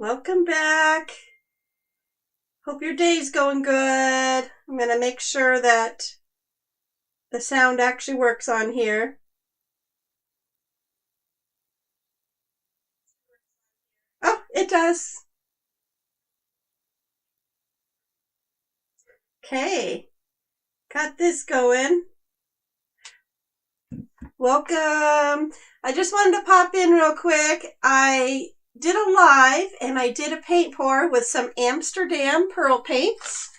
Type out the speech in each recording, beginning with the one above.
Welcome back. Hope your day's going good. I'm going to make sure that the sound actually works on here. Oh, it does. Okay, got this going. Welcome. I just wanted to pop in real quick. I did a live and I did a paint pour with some Amsterdam pearl paints.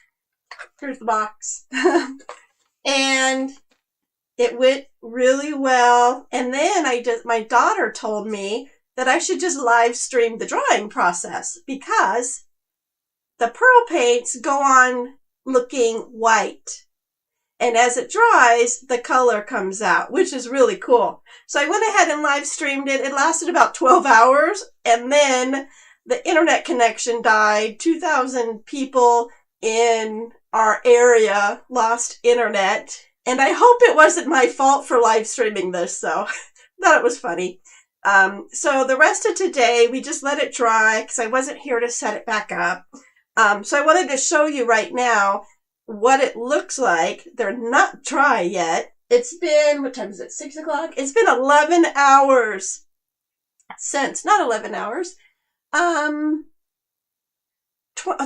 Here's the box. And it went really well. And then my daughter told me that I should just live stream the drawing process because the pearl paints go on looking white. And as it dries, the color comes out, which is really cool. So I went ahead and live streamed it. It lasted about 12 hours. And then the internet connection died. 2,000 people in our area lost internet. And I hope it wasn't my fault for live streaming this. So I thought it was funny. So the rest of today, we just let it dry because I wasn't here to set it back up. So I wanted to show you right now what it looks like. They're not dry yet. It's been, what time is it? 6 o'clock? It's been 11 hours since, not 11 hours. It's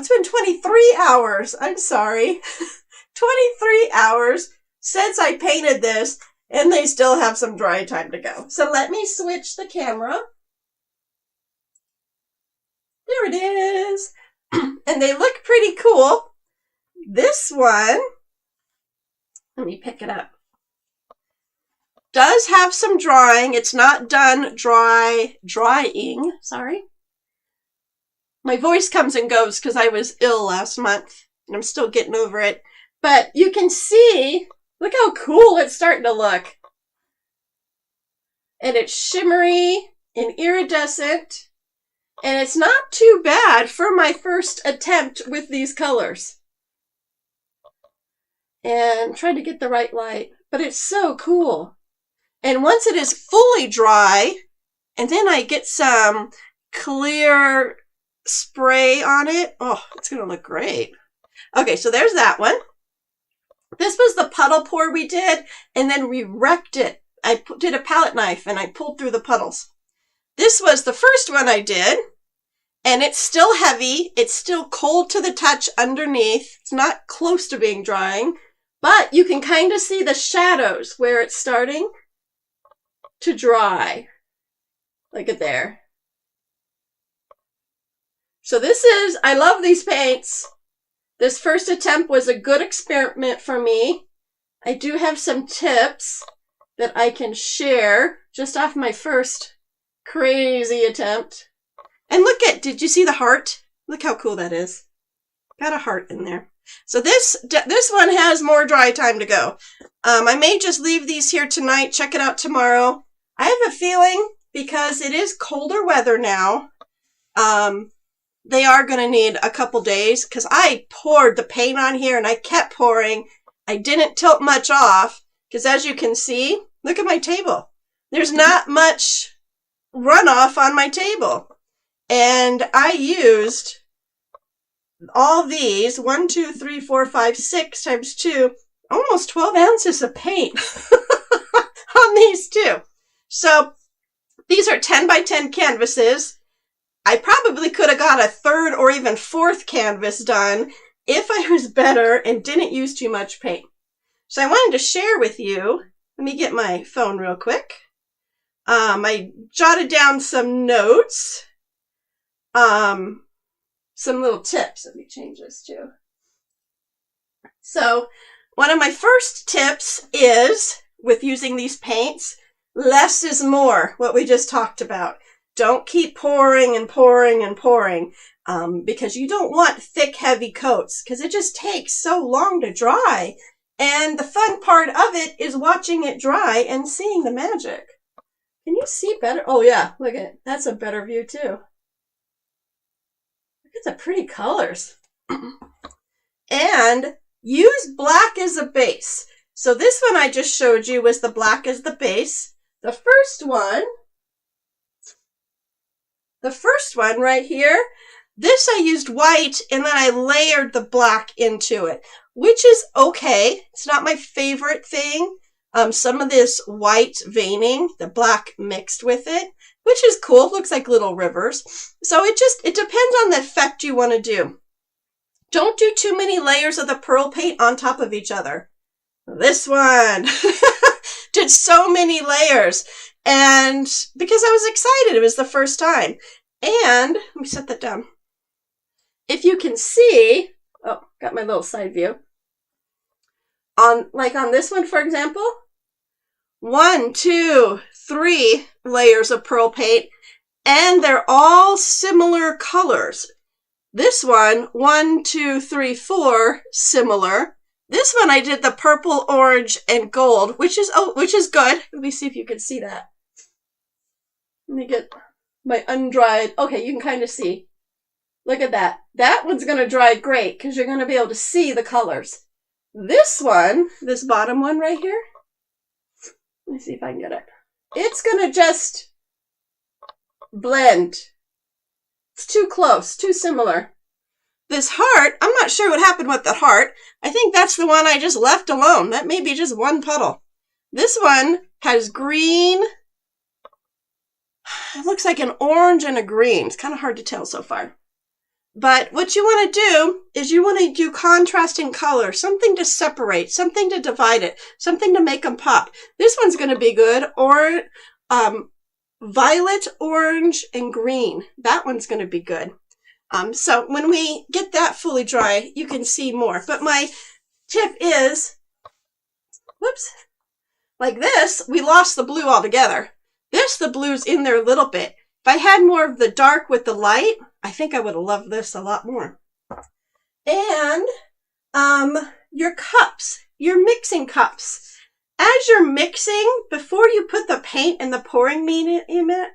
been 23 hours. I'm sorry. 23 hours since I painted this, and they still have some dry time to go. So let me switch the camera. There it is. And they look pretty cool. This one, let me pick it up, does have some drying. It's not done drying. Sorry. My voice comes and goes because I was ill last month and I'm still getting over it. But you can see, look how cool it's starting to look. And it's shimmery and iridescent. And it's not too bad for my first attempt with these colors. And trying to get the right light, but it's so cool. And once it is fully dry, and then I get some clear spray on it, oh, it's going to look great. Okay, so there's that one. This was the puddle pour we did, and then we wrecked it. I did a palette knife, and I pulled through the puddles. This was the first one I did, and it's still heavy. It's still cold to the touch underneath. It's not close to being drying. But you can kind of see the shadows where it's starting to dry. Look at there. So this is, I love these paints. This first attempt was a good experiment for me. I do have some tips that I can share just off my first crazy attempt. And look at, did you see the heart? Look how cool that is. Got a heart in there. So this one has more dry time to go. I may just leave these here tonight, check it out tomorrow. I have a feeling, because it is colder weather now, they are going to need a couple days, because I poured the paint on here and I kept pouring. I didn't tilt much off, because as you can see, look at my table. There's not much runoff on my table. And I used all these, 1, 2, 3, 4, 5, 6 times 2, almost 12 ounces of paint on these two. So these are 10 by 10 canvases. I probably could have got a third or even fourth canvas done if I was better and didn't use too much paint. So I wanted to share with you, let me get my phone real quick. I jotted down some notes. Some little tips. Let me change this too. So one of my first tips is, with using these paints, less is more, what we just talked about. Don't keep pouring and pouring and pouring, because you don't want thick, heavy coats, because it just takes so long to dry. And the fun part of it is watching it dry and seeing the magic. Can you see better? Oh yeah, look at it. That's a better view too. Look at the pretty colors. And use black as a base. So this one I just showed you was the black as the base. The first one The first one right here, this I used white and then I layered the black into it, which is okay. It's not my favorite thing. Some of this white veining, the black mixed with it, which is cool. Looks like little rivers. So it depends on the effect you want to do. Don't do too many layers of the pearl paint on top of each other. This one did so many layers, and because I was excited, it was the first time. And let me set that down. If you can see, oh, got my little side view. On this one, for example, 1, 2, 3 layers of pearl paint, and they're all similar colors. This one, 1, 2, 3, 4, similar. This one I did the purple, orange, and gold, which is good. Let me see if you can see that. Let me get my undried. Okay, you can kind of see. Look at that. That one's going to dry great because you're going to be able to see the colors. This one, this bottom one right here, let me see if I can get it. It's going to just blend. It's too close, too similar. This heart, I'm not sure what happened with the heart. I think that's the one I just left alone. That may be just one puddle. This one has green. It looks like an orange and a green. It's kind of hard to tell so far. But what you want to do is you want to do contrasting color, something to separate, something to divide it, something to make them pop. This one's going to be good, or violet, orange, and green. That one's going to be good. So when we get that fully dry, you can see more. But my tip is, whoops, like this, we lost the blue altogether. The blue's in there a little bit. If I had more of the dark with the light, I think I would have loved this a lot more. And your cups, your mixing cups. As you're mixing, before you put the paint and the pouring media in it,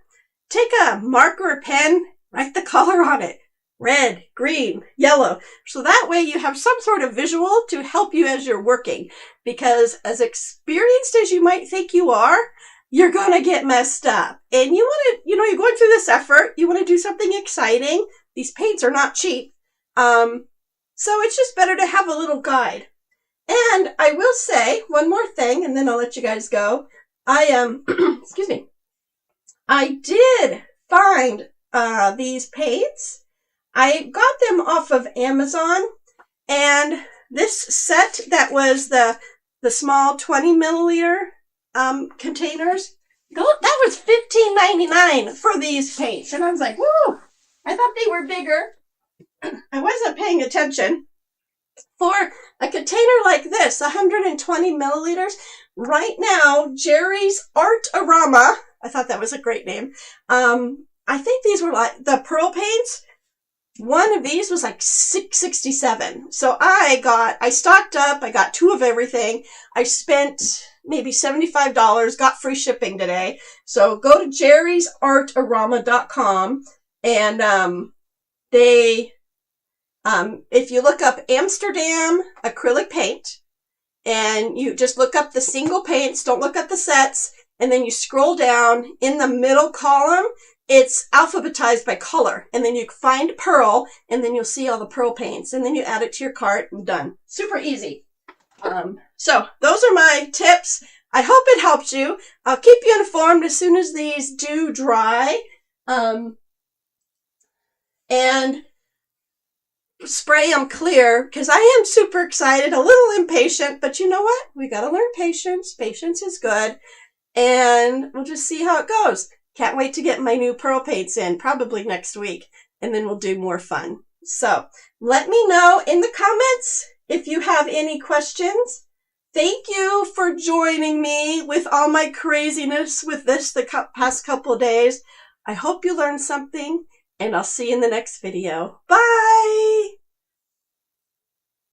take a marker or pen, write the color on it. Red, green, yellow. So that way you have some sort of visual to help you as you're working. Because as experienced as you might think you are, you're going to get messed up. And you want to, you're going through this effort. You want to do something exciting. These paints are not cheap. So it's just better to have a little guide. And I will say one more thing, and then I'll let you guys go. Excuse me. I did find these paints. I got them off of Amazon, and this set that was the small 20 milliliter containers, that was $15.99 for these paints. And I was like, whoa, I thought they were bigger. I wasn't paying attention. For a container like this, 120 milliliters, right now, Jerry's Artarama, I thought that was a great name. I think these were like the pearl paints. One of these was like $6.67. So I stocked up, I got 2 of everything. I spent maybe $75, got free shipping today. So go to jerrysartarama.com, and if you look up Amsterdam Acrylic paint, and you just look up the single paints, don't look at the sets, and then you scroll down in the middle column, it's alphabetized by color, and then you find pearl, and then you'll see all the pearl paints, and then you add it to your cart, and done. Super easy. So those are my tips. I hope it helped you. I'll keep you informed as soon as these do dry. And spray them clear, because I am super excited, a little impatient, but you know what? We got to learn patience. Patience is good. And we'll just see how it goes. Can't wait to get my new pearl paints in, probably next week, and then we'll do more fun. So let me know in the comments if you have any questions. Thank you for joining me with all my craziness with this the past couple days. I hope you learned something, and I'll see you in the next video. Bye!